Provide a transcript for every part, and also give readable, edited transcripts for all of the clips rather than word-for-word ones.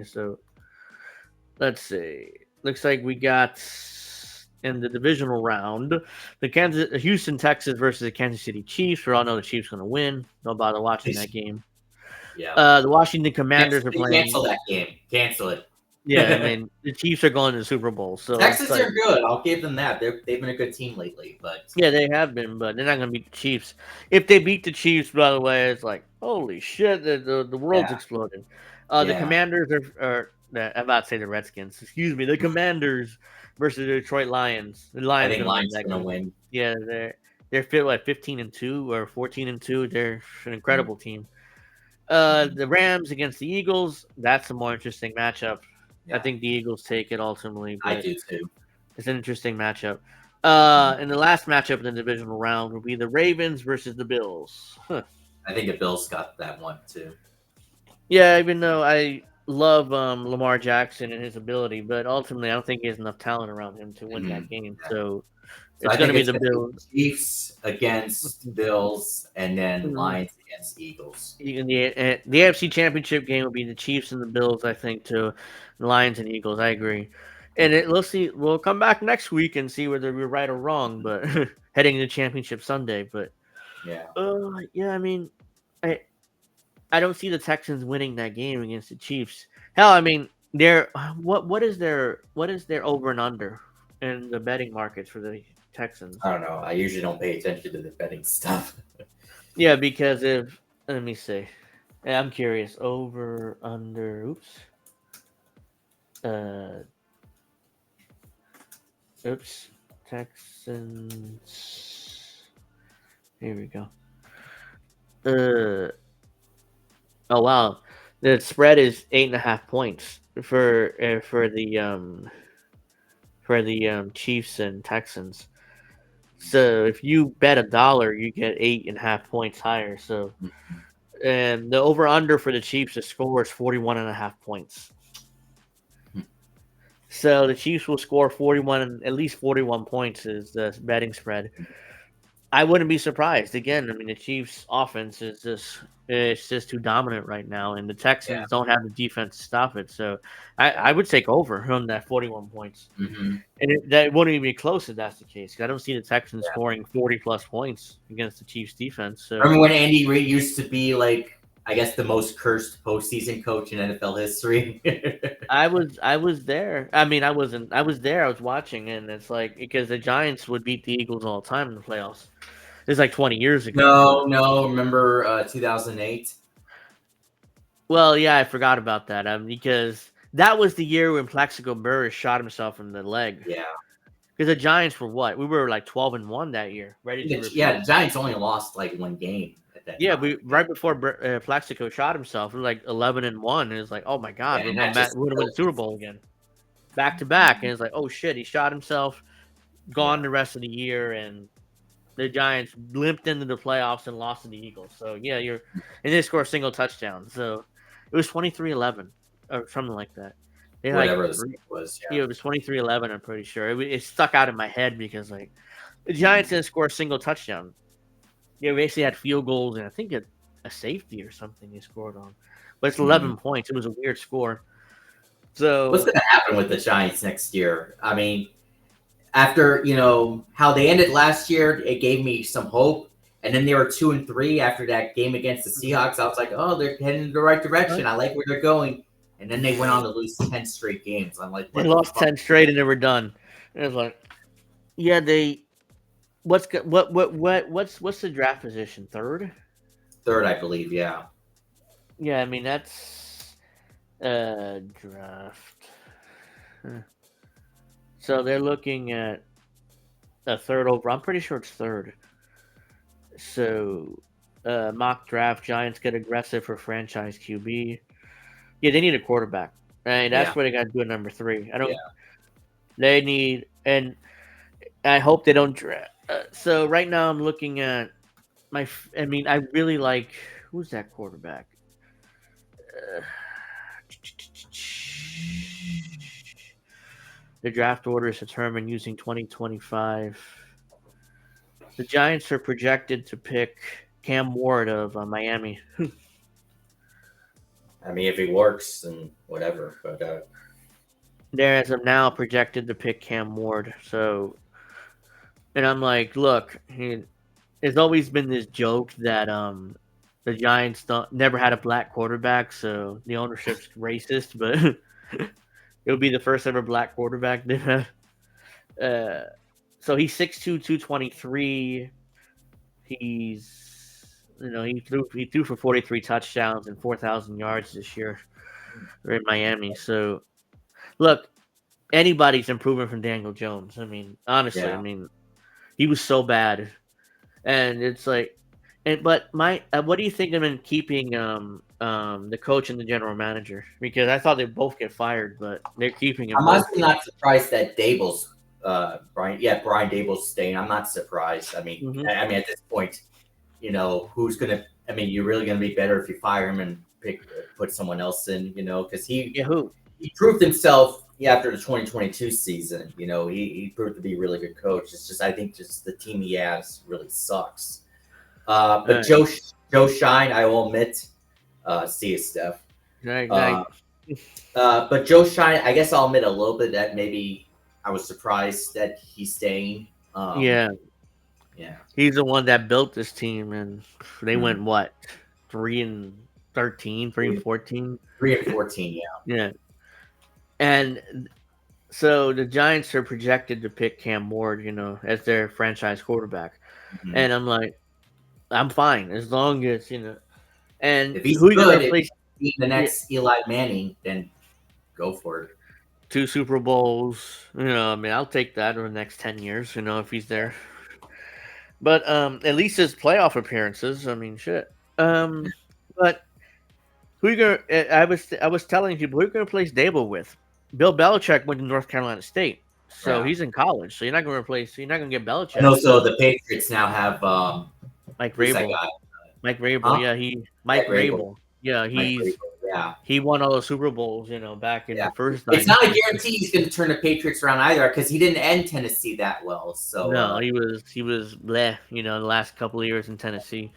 anyway. So let's see. Looks like we got in the divisional round the Houston Texans versus the Kansas City Chiefs. We all know the Chiefs going to win. Don't bother watching that game. Yeah. The Washington Commanders are playing. Cancel that game. Cancel it. Yeah, I mean the Chiefs are going to the Super Bowl. So Texans like, are good. I'll give them that. They've been a good team lately, but yeah, they have been, but they're not going to beat the Chiefs. If they beat the Chiefs, by the way, it's like holy shit, the world's yeah, exploding. The yeah. Commanders I'm about to say the Redskins. Excuse me, the Commanders versus the Detroit Lions. The I Lions think going to win Lions that gonna game. win. Yeah, they're fit like 15-2 or 14-2. They're an incredible team. The Rams against the Eagles. That's a more interesting matchup. Yeah, I think the Eagles take it ultimately, I but do too. it's an interesting matchup. And the last matchup in the divisional round will be the Ravens versus the Bills. Huh. I think the Bills got that one too. Yeah, even though I love Lamar Jackson and his ability, but ultimately I don't think he has enough talent around him to win that game. Yeah. So So it's I going to think be it's the gonna Bills. be Chiefs against Bills, and then Mhm. Lions against Eagles. The AFC Championship game will be the Chiefs and the Bills, I think, too. The Lions and Eagles, I agree. And let's see. We'll come back next week and see whether we're right or wrong. But heading into Championship Sunday, but Yeah. yeah, I mean, I I don't see the Texans winning that game against the Chiefs. Hell, I mean, what is their over and under in the betting markets for the Texans? I don't know. I usually don't pay attention to the betting stuff. Yeah, because if let me see, yeah, I'm curious. Over under. Oops. Uh. Oops. Texans. Here we go. Uh. Oh wow. The spread is 8.5 points for the Chiefs and Texans. So if you bet $1, you get 8.5 points higher. So and the over under for the Chiefs, the score is 41.5 points. So the Chiefs will score 41, at least 41 points is the betting spread. I wouldn't be surprised. Again, I mean the Chiefs' offense is just it's just too dominant right now, and the Yeah. Texans don't have the defense to stop it. So I would take over on that 41 points, Mm-hmm. and that wouldn't even be close if that's the case. 'Cause I don't see the Texans scoring 40 plus points against the Chiefs' defense. So Remember when Andy Reid used to be like, I guess, the most cursed postseason coach in NFL history? I was there. I mean, I wasn't. I was there. I was watching, and it's like because the Giants would beat the Eagles all the time in the playoffs. It's like 20 years ago, but No. Remember 2008? well, yeah, I forgot about that. Because that was the year when Plaxico Burress shot himself in the leg. Yeah. Because the Giants were what? We were like 12-1 that year, ready to Yeah, repeat. the Giants only lost like one game at that Yeah, time. we right before Plaxico shot himself, we were like 11-1. And it's like, oh my god, Yeah, we're and going that back. just We're going to win the Super Bowl again, back to back. And it's like, oh shit, he shot himself. Gone yeah. the rest of the year, and the Giants limped into the playoffs and lost to the Eagles. So yeah, and they score a single touchdown. So it was 23-11 or something like that. They like Whatever the score was. yeah, Yeah. it was 23-11. I'm pretty sure it stuck out in my head because like the Giants didn't score a single touchdown. They basically had field goals and I think a safety or something they scored on, but it's Mhm. 11 points. It was a weird score. What's So going to happen with the Giants next year? I mean, after how they ended last year, it gave me some hope. And then they were 2-3 after that game against the Seahawks. I was like, oh, they're heading in the right direction. I like where they're going. And then they went on to lose 10 straight games. I'm like, they what the lost fuck? 10 straight and they were done. And it was like, yeah, they what's the draft position? Third? Third, I believe. Yeah. Yeah, I mean that's draft. Huh. So they're looking at a third over. I'm pretty sure it's third. So mock draft Giants get aggressive for franchise QB. Yeah, they need a quarterback. Right, Yeah. that's what they got to do at number 3. I Yeah. don't. They need, and I hope they don't draft. So right now I'm looking at I mean, I really like who's that quarterback? Uh, the draft order is determined using 2025. The Giants are projected to pick Cam Ward of Miami. I mean, if he works, then whatever. But They're as of now projected to pick Cam Ward. So, and I'm like, look, there's always been this joke that the Giants never had a black quarterback, so the ownership's racist, but it would be the first ever black quarterback. uh, so he's 6'2", 223. He threw for 43 touchdowns and 4,000 yards this year in Miami. So look, anybody's improving from Daniel Jones. I mean, honestly, I yeah, mean, he was so bad, and it's like, but what do you think of him keeping the coach and the general manager? Because I thought they'd both get fired, but they're keeping him I'm both. honestly not surprised that Dable's Brian Dable's staying. I'm not surprised. I mean, Hmm. at this point, who's gonna? I mean, you're really gonna be better if you fire him and put someone else in. Because Yeah, who? he proved himself after the 2022 season. He proved to be a really good coach. It's just I think just the team he has really sucks. But Uh, Joe Shine, I will admit, see you, Steph. right, Uh, right. but Joe Shine, I guess I'll admit a little bit that maybe I was surprised that he's staying. Yeah, Yeah, he's the one that built this team, and they mm. went what 3-13, 3-14. 3 and 14. Yeah. Yeah, and so the Giants are projected to pick Cam Ward, as their franchise quarterback, Mhm. and I'm like, I'm fine as long as. And If he's who are you gonna good, if replace? he's the Yeah, next Eli Manning, then go for it. 2 Super Bowls. I mean, I'll take that over the next 10 years. If he's there. But at least his playoff appearances. I mean, shit. But who you gonna? I was telling people who you gonna replace Dable with. Bill Belichick went to North Carolina State, so Yeah. he's in college. So you're not gonna replace. You're not gonna get And Belichick. also, So the Patriots now have Mike who's that Vrabel, guy? Mike Vrabel, Huh? yeah, Yeah, Mike Grable. Vrabel, yeah, Mike Grable. Yeah. he won all the Super Bowls, back in Yeah. the first It's not a dynasty. guarantee he's going to turn the Patriots around either because he didn't end Tennessee that well. So, No, he was bleh, the last couple of years in Tennessee.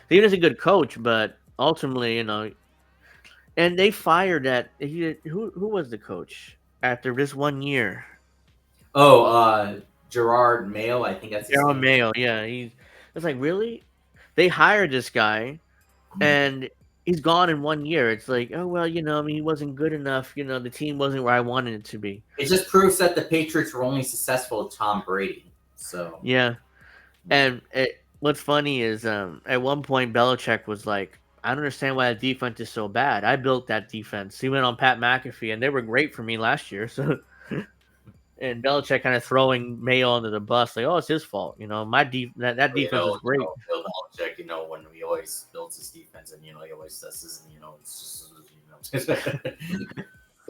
He was a good coach, but ultimately, and they fired who was the coach after this one year? oh, Gerard Mayo, I think that's his Daryl name. Mayo. Yeah, it's like really, they hired this guy and he's gone in one year. It's like, oh well, I mean, he wasn't good enough. The team wasn't where I wanted it to be. It just proves that the Patriots were only successful with Tom Brady. So, Yeah, and what's funny is at one point Belichick was like, I don't understand why that defense is so bad. I built that defense. He went on Pat McAfee, and they were great for me last year. So, and Belichick kind of throwing Mayo under the bus, like, oh, it's his fault. That defense was great. Bill Belichick, when he always builds his defense and, he always says this, and, it's just.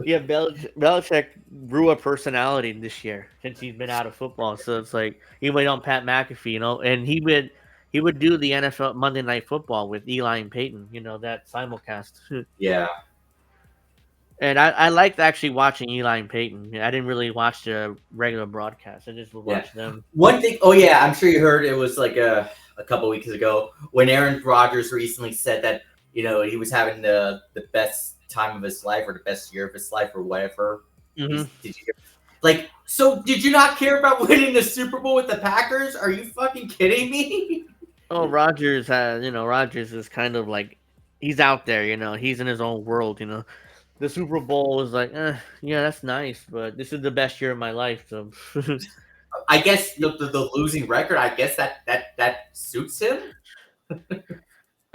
Yeah, Belichick grew a personality this year since he's been out of football. So it's like he went on Pat McAfee, and he would do the NFL Monday Night Football with Eli and Peyton, that simulcast. Yeah. And I liked actually watching Eli and Peyton. I didn't really watch the regular broadcast. I just would Yeah. watch them. One thing, oh yeah, I'm sure you heard it was like a couple weeks ago when Aaron Rodgers recently said that he was having the best time of his life or the best year of his life or whatever. Hmm. Did you like? So did you not care about winning the Super Bowl with the Packers? Are you fucking kidding me? Oh, Rogers is kind of like he's out there. He's in his own world. The Super Bowl is like, yeah, that's nice, but this is the best year of my life. So, I guess the losing record. I guess that suits him.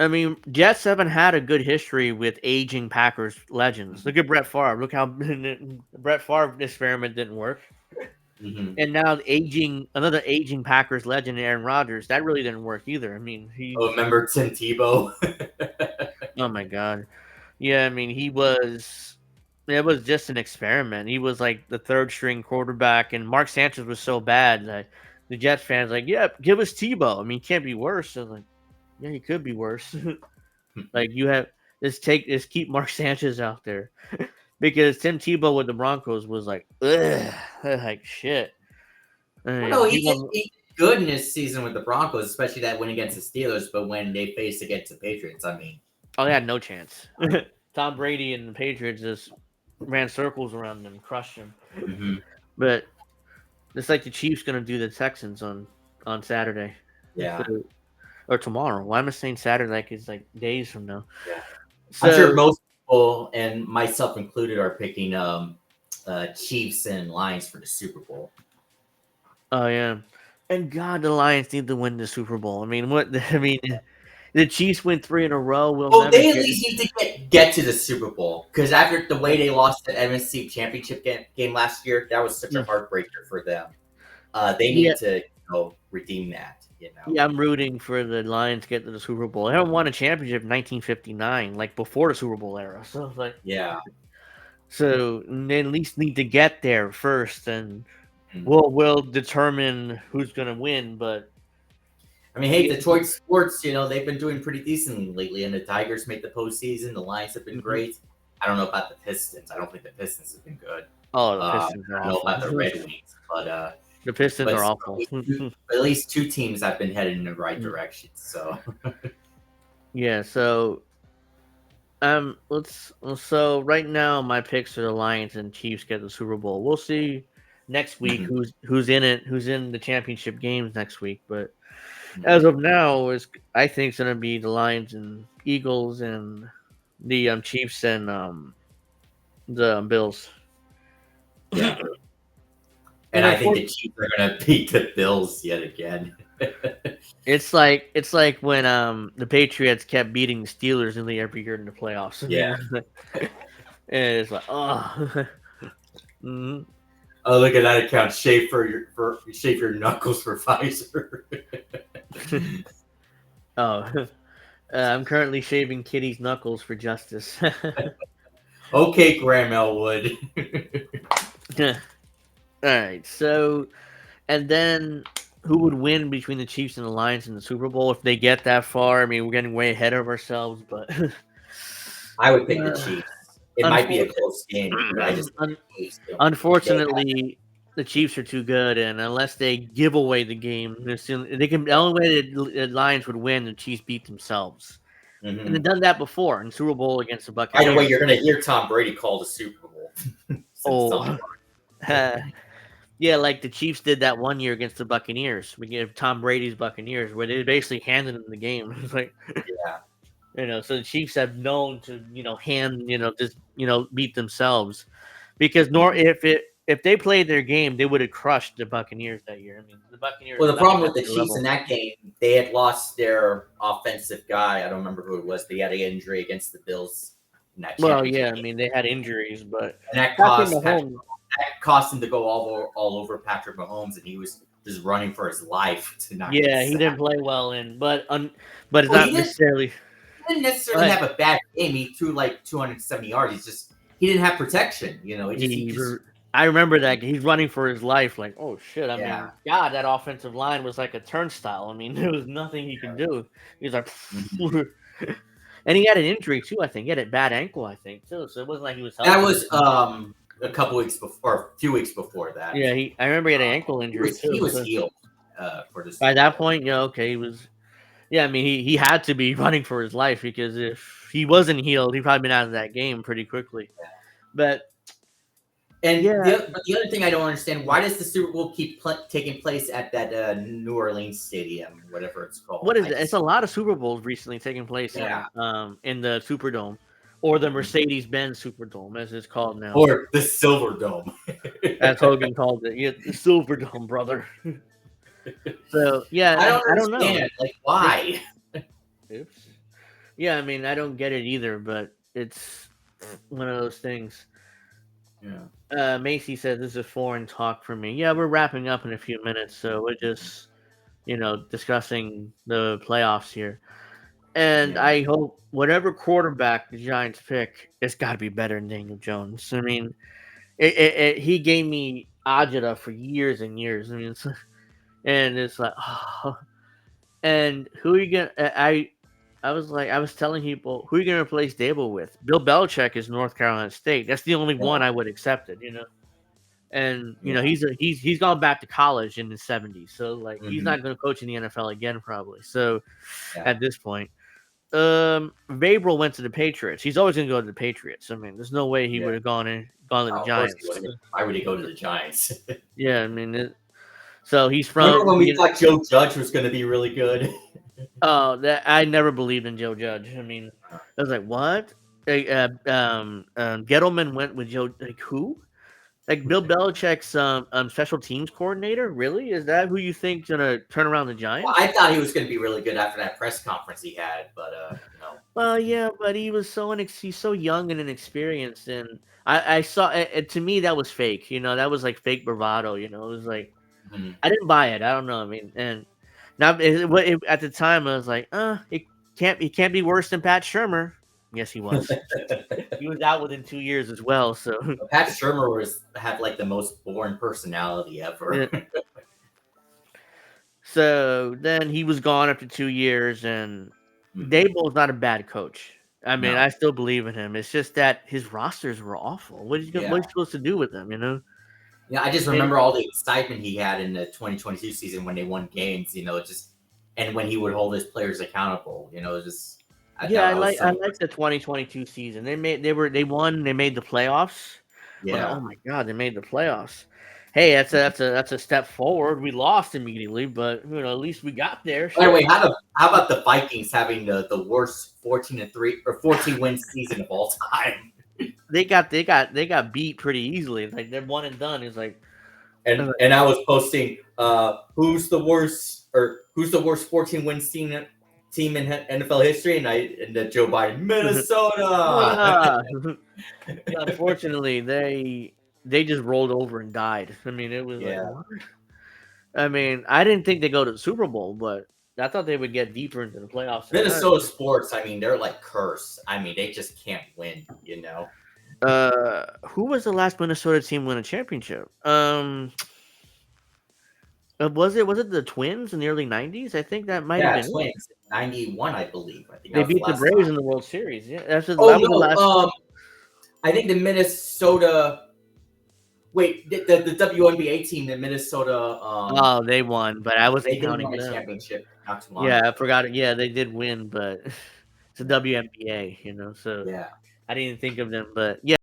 I mean, Jets haven't had a good history with aging Packers legends. Look at Brett Favre. Look how Brett Favre experiment didn't work, Mm-hmm. and now another aging Packers legend, Aaron Rodgers, that really didn't work either. I mean, Oh, remember Tim Tebow? oh my god, yeah, I mean, it was just an experiment. He was like the third string quarterback, and Mark Sanchez was so bad that the Jets fans like, yeah, give us Tebow. I mean, he can't be worse. I was like, yeah, he could be worse. Like you have just keep Mark Sanchez out there because Tim Tebow with the Broncos was like, ugh, like shit. I Well, no, mean, he won. he did good in his season with the Broncos, especially that win against the Steelers. But when they faced against the Patriots, I mean, Oh, they had no chance. Tom Brady and the Patriots just ran circles around them, crushed them. Hmm. But it's like the Chiefs going to do the Texans on Saturday, so, Yeah, or tomorrow. Why am I saying Saturday? Like it's like days from now. yeah. I'm sure So, most people, and myself included, are picking Chiefs and Lions for the Super Bowl. oh yeah, and God, the Lions need to win the Super Bowl. I mean, what? I mean, the Chiefs win 3 in a row. We'll Well, never they at get. least need to get to the Super Bowl because after the way they lost that NFC Championship game last year, that was such a Mm. heartbreaker for them. They Yeah, need to redeem that. yeah, I'm rooting for the Lions to get to the Super Bowl. They haven't won a championship in 1959, like before the Super Bowl era. So it's like, Yeah. so they at least need to get there first, and Mm. we'll determine who's gonna win. But I mean, hey, yeah, Detroit sports, they've been doing pretty decently lately, and the Tigers made the postseason. The Lions have been mhm. great. I don't know about the Pistons. I don't think the Pistons have been good. Oh, the I Pistons are don't know awful. about the Red Wings, but The Pistons but are still, awful. at least two teams have been headed in the right direction. So Yeah, so let's so right now my picks are the Lions and Chiefs get the Super Bowl. We'll see next week Mhm, who's in it, who's in the championship games next week. But mhm. as of now, is I think it's gonna be the Lions and Eagles and the Chiefs and the Bills. Yeah, and And I think the unfortunately, Chiefs are going to beat the Bills yet again. it's like when the Patriots kept beating the Steelers nearly every year in the playoffs. I Yeah. mean, and it's like oh. Mhm. Oh, look at that account. Shave your knuckles for Pfizer. Oh, I'm currently shaving Kitty's knuckles for justice. Okay, Graham Elwood. All right, so and then who would win between the Chiefs and the Lions in the Super Bowl if they get that far? I mean, we're getting way ahead of ourselves, but I would pick the uh, Chiefs. It might be a unfortunately, close game, but I just think the Chiefs. They unfortunately, the Chiefs are too good, and unless they give away the game, they can. The only way the Lions would win, the Chiefs beat themselves, and they've Mhm. done that before in Super Bowl against the By the way, Buccaneers. you're going to hear Tom Brady call the Super Bowl since Tom. Oh, yeah, like the Chiefs did that one year against the Buccaneers. We give Tom Brady's Buccaneers, where they basically handed him the game. It's like, Yeah. so the Chiefs have known to, hand, just, beat themselves because nor Mhm. if they played their game, they would have crushed the Buccaneers that year. I mean, the Buccaneers Well, are the not problem with at the their Chiefs in level. that game, they had lost their offensive guy. I don't remember who it was. They had an injury against the Bills in that Well, championship yeah, I game, mean they had injuries, but and that Patrick cost Patrick. Mahomes, That cost him to go all over Patrick Mahomes, and he was just running for his life to not get yeah, he didn't sacked. play well but it's Well, not necessarily. he didn't necessarily But have a bad game. He threw like 270 yards. He didn't have protection. He He, just I remember that he's running for his life. Like, oh shit! I yeah. mean, God, that offensive line was like a turnstile. I mean, there was nothing he could do. He's like, Mhm. and he had an injury too. I think he had a bad ankle. I think too. So it wasn't like he was That healthy. was a couple weeks before, a few weeks before that. Yeah, I remember he had an ankle injury He too. was So healed for the by Super that Bowl. point, yeah, okay, he was. Yeah, I mean, he had to be running for his life because if he wasn't healed, he'd probably been out of that game pretty quickly. But And yeah, but the other thing I don't understand, why does the Super Bowl keep taking place at that New Orleans stadium, whatever it's called? what is it? It's a lot of Super Bowls recently taking place Yeah, in the Superdome or the mhm. Mercedes Benz Superdome as it's called now. Or the Silver Dome. As Hogan called it. Yeah, the Silverdome, brother. So yeah, I don't I don't know. understand, like It, why? oops. Yeah, I mean I don't get it either, but it's one of those things. Yeah, Macy said this is foreign talk for me. Yeah, we're wrapping up in a few minutes, so we're just discussing the playoffs here. And yeah. I hope whatever quarterback the Giants pick, it's got to be better than Daniel Jones. I mean, he gave me agita for years and years. I mean, and it's like, oh. And who are you gonna? I was like, I was telling people, who are you gonna replace Dable with? Bill Belichick is North Carolina State. That's the only one I would accept it. And Yeah. he's gone back to college in the '70s, so like he's Hmm. not going to coach in the NFL again probably. So Yeah. at this point. Vrabel went to the Patriots. He's always gonna go to the Patriots. I mean, there's no way he Yeah. would have gone to the Oh, of course he Giants. wouldn't. Why would he go to the Giants? Yeah, I mean, so he's Remember from. when we thought Joe Judge was going to be really good? Oh, that I never believed in Joe Judge. I mean, I was like, what? Gettleman went with Joe. Like who? Like Bill Belichick's special teams coordinator? Really? Is that who you think's gonna turn around the Well, Giants? I thought he was going to be really good after that press conference he had, but Well, yeah, but he was he's so young and inexperienced, and I saw it, to me that was fake. You know, that was like fake bravado. You know, it was like Mhm. I didn't buy it. I don't know. I mean, and now at the time I was like, it can't be worse than Pat Shermer. Yes, he was. He was out within 2 years as well. So Pat Shermer had like the most boring personality ever. yeah. So then he was gone after 2 years, and Mhm. Dable's not a bad coach. I mean, No, I still believe in him. It's just that his rosters were awful. What yeah, are you supposed to do with them? You know? yeah. I just And remember all the excitement he had in the 2022 season when they won games. Just and when he would hold his players accountable. Just I yeah, thought that was I so like the 2022 season. They won. They made the playoffs. I was like, oh yeah. my god, they made the playoffs. Hey, that's a step forward. We lost immediately, but at least we got there. By the Shit. way, how about the Vikings having the worst 14-3 or 14-win season of all time? They got beat pretty easily. Like they're one and done. It's like, And I was posting who's the worst 14-win team in NFL history, and the Joe Biden, Minnesota. yeah. Yeah, unfortunately, they just rolled over and died. I mean, it was like Yeah, what? I mean, I didn't think they go to the Super Bowl, but I thought they would get deeper into the playoffs than that. Minnesota sports. I mean, they're like cursed. I mean, they just can't win. Who was the last Minnesota team win a championship? Was it the Twins in the early '90s? I think that might have Yeah, been it. Twins 91, I believe. I think They that was the beat the last Braves time. in the World Series. Yeah, Oh that was the no, last. I think the Minnesota. Wait, the WNBA team, the Minnesota. Oh, they won, but I wasn't They did counting win a them. championship not too long Yeah, I ago. forgot it. Yeah, they did win, but it's a WNBA, so Yeah. I didn't think of them. But yeah.